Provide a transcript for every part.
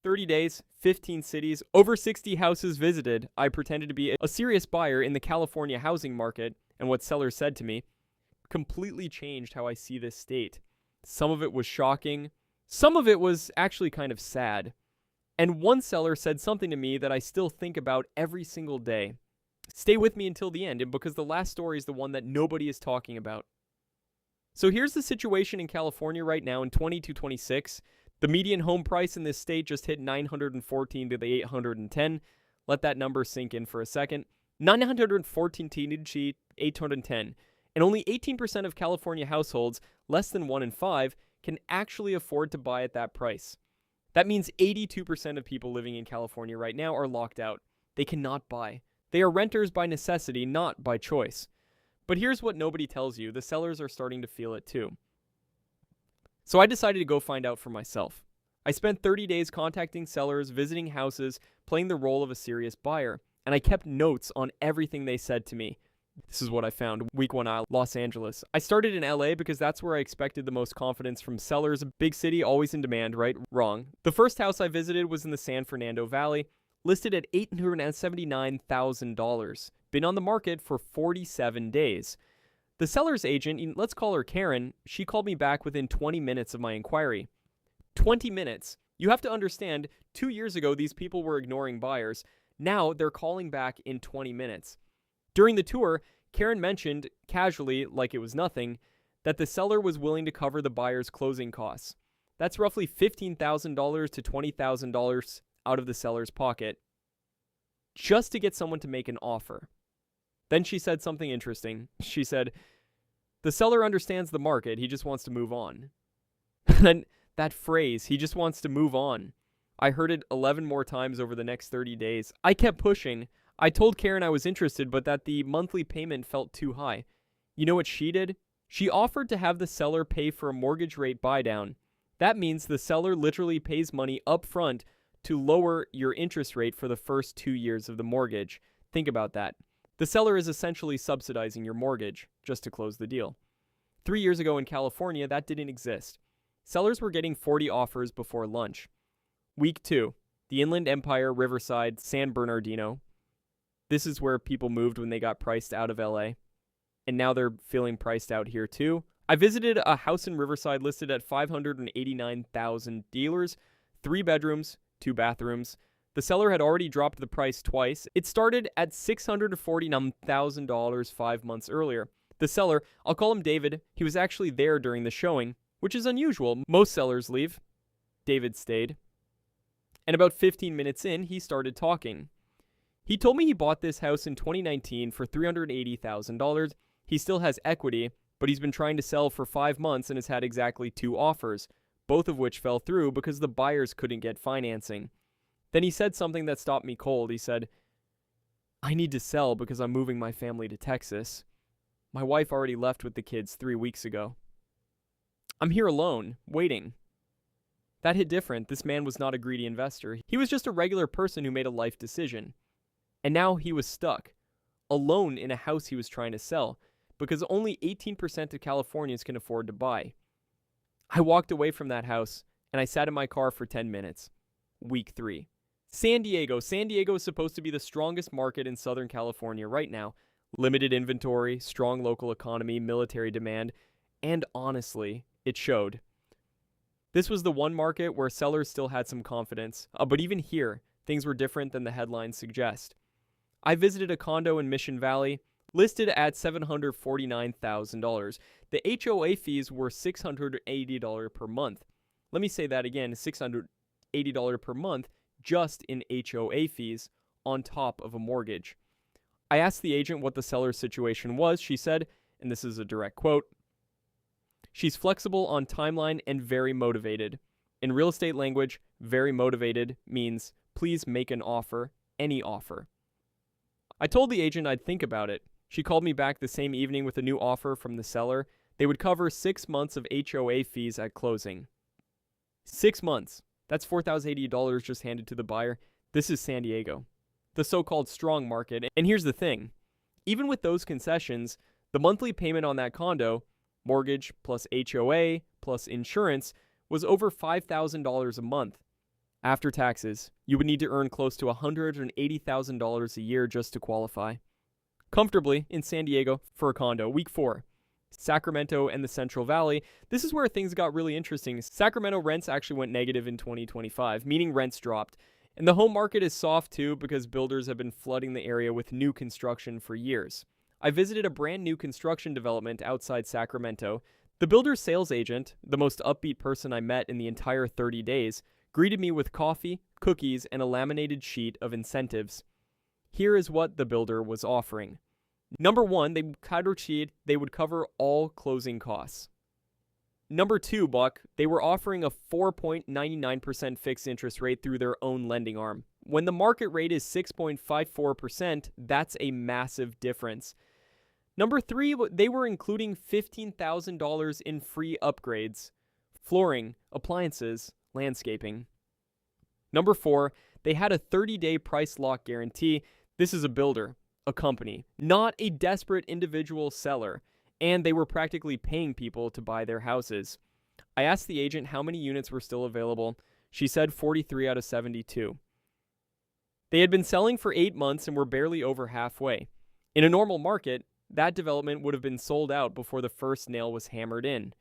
30 days, 15 cities, over 60 houses visited. I pretended to be a serious buyer in the California housing market, and what sellers said to me completely changed how I see this state. Some of it was shocking. Some of it was actually kind of sad. And one seller said something to me that I still think about every single day. Stay with me until the end, because the last story is the one that nobody is talking about. So here's the situation in California right now in 22-26. The median home price in this state just hit 914 to the 810. Let that number sink in for a second. 914 to 810. And only 18% of California households, less than 1 in 5, can actually afford to buy at that price. That means 82% of people living in California right now are locked out. They cannot buy. They are renters by necessity, not by choice. But here's what nobody tells you. The sellers are starting to feel it too. So I decided to go find out for myself. I spent 30 days contacting sellers, visiting houses, playing the role of a serious buyer, and I kept notes on everything they said to me. This is what I found. Week 1, Los Angeles. I started in LA because that's where I expected the most confidence from sellers. A big city, always in demand, right? Wrong. The first house I visited was in the San Fernando Valley, listed at $879,000. Been on the market for 47 days. The seller's agent, let's call her Karen, she called me back within 20 minutes of my inquiry. 20 minutes. You have to understand, 2 years ago, these people were ignoring buyers. Now they're calling back in 20 minutes. During the tour, Karen mentioned, casually, like it was nothing, that the seller was willing to cover the buyer's closing costs. That's roughly $15,000 to $20,000 out of the seller's pocket, just to get someone to make an offer. Then she said something interesting. She said, the seller understands the market, he just wants to move on. And that phrase, he just wants to move on. I heard it 11 more times over the next 30 days. I kept pushing. I told Karen I was interested, but that the monthly payment felt too high. You know what she did? She offered to have the seller pay for a mortgage rate buydown. That means the seller literally pays money up front to lower your interest rate for the first 2 years of the mortgage. Think about that. The seller is essentially subsidizing your mortgage just to close the deal. 3 years ago in California, that didn't exist. Sellers were getting 40 offers before lunch. Week 2, the Inland Empire, Riverside, San Bernardino. This is where people moved when they got priced out of LA. And now they're feeling priced out here too. I visited a house in Riverside listed at $589,000 dealers, 3 bedrooms, 2 bathrooms. The seller had already dropped the price twice. It started at $649,000 5 months earlier. The seller, I'll call him David, he was actually there during the showing, which is unusual. Most sellers leave. David stayed. And about 15 minutes in, he started talking. He told me he bought this house in 2019 for $380,000. He still has equity, but he's been trying to sell for 5 months and has had exactly 2 offers, both of which fell through because the buyers couldn't get financing. Then he said something that stopped me cold. He said, I need to sell because I'm moving my family to Texas. My wife already left with the kids 3 weeks ago. I'm here alone, waiting. That hit different. This man was not a greedy investor. He was just a regular person who made a life decision. And now he was stuck, alone in a house he was trying to sell, because only 18% of Californians can afford to buy. I walked away from that house, and I sat in my car for 10 minutes. Week 3. San Diego. San Diego is supposed to be the strongest market in Southern California right now. Limited inventory, strong local economy, military demand, and honestly, it showed. This was the one market where sellers still had some confidence, but even here, things were different than the headlines suggest. I visited a condo in Mission Valley, listed at $749,000. The HOA fees were $680 per month. Let me say that again, $680 per month just in HOA fees on top of a mortgage. I asked the agent what the seller's situation was. She said, and this is a direct quote, she's flexible on timeline and very motivated. In real estate language, very motivated means please make an offer, any offer. I told the agent I'd think about it. She called me back the same evening with a new offer from the seller. They would cover 6 months of HOA fees at closing. 6 months. That's $4,080 just handed to the buyer. This is San Diego, the so-called strong market. And here's the thing. Even with those concessions, the monthly payment on that condo, mortgage plus HOA plus insurance, was over $5,000 a month. After taxes, you would need to earn close to $180,000 a year just to qualify. Comfortably in San Diego for a condo. Week 4. Sacramento and the Central Valley. This is where things got really interesting. Sacramento rents actually went negative in 2025, meaning rents dropped. And the home market is soft too because builders have been flooding the area with new construction for years. I visited a brand new construction development outside Sacramento. The builder's sales agent, the most upbeat person I met in the entire 30 days, greeted me with coffee, cookies, and a laminated sheet of incentives. Here is what the builder was offering. Number 1, they would cover all closing costs. Number 2, Buck, they were offering a 4.99% fixed interest rate through their own lending arm. When the market rate is 6.54%, that's a massive difference. Number 3, they were including $15,000 in free upgrades, flooring, appliances, landscaping. Number 4, they had a 30-day price lock guarantee. This is a builder, a company, not a desperate individual seller, and they were practically paying people to buy their houses. I asked the agent how many units were still available. She said 43 out of 72. They had been selling for 8 months and were barely over halfway. In a normal market, that development would have been sold out before the first nail was hammered in.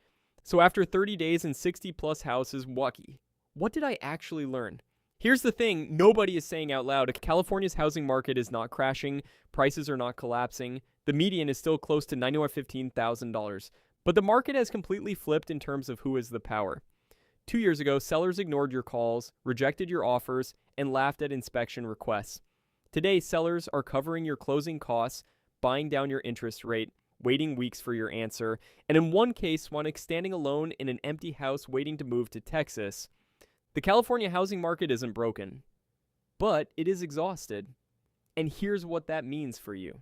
So after 30 days and 60 plus houses, what did I actually learn? Here's the thing nobody is saying out loud. California's housing market is not crashing. Prices are not collapsing. The median is still close to $915,000. But the market has completely flipped in terms of who is the power. 2 years ago, sellers ignored your calls, rejected your offers, and laughed at inspection requests. Today, sellers are covering your closing costs, buying down your interest rate, waiting weeks for your answer, and in one case, one standing alone in an empty house waiting to move to Texas. The California housing market isn't broken, but it is exhausted. And here's what that means for you.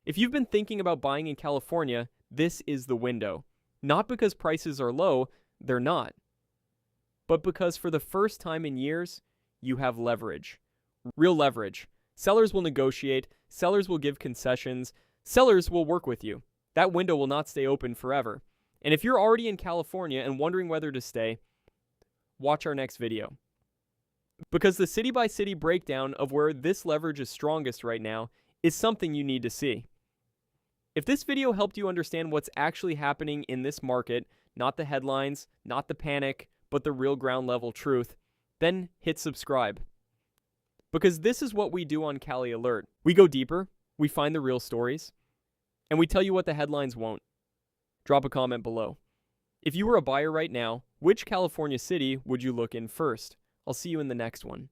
If you've been thinking about buying in California, this is the window. Not because prices are low, they're not. But because for the first time in years, you have leverage. Real leverage. Sellers will negotiate, sellers will give concessions, sellers will work with you. That window will not stay open forever. And if you're already in California and wondering whether to stay, watch our next video. Because the city-by-city breakdown of where this leverage is strongest right now is something you need to see. If this video helped you understand what's actually happening in this market, not the headlines, not the panic, but the real ground level truth, then hit subscribe. Because this is what we do on Cali Alert. We go deeper, we find the real stories, and we tell you what the headlines won't. Drop a comment below. If you were a buyer right now, which California city would you look in first? I'll see you in the next one.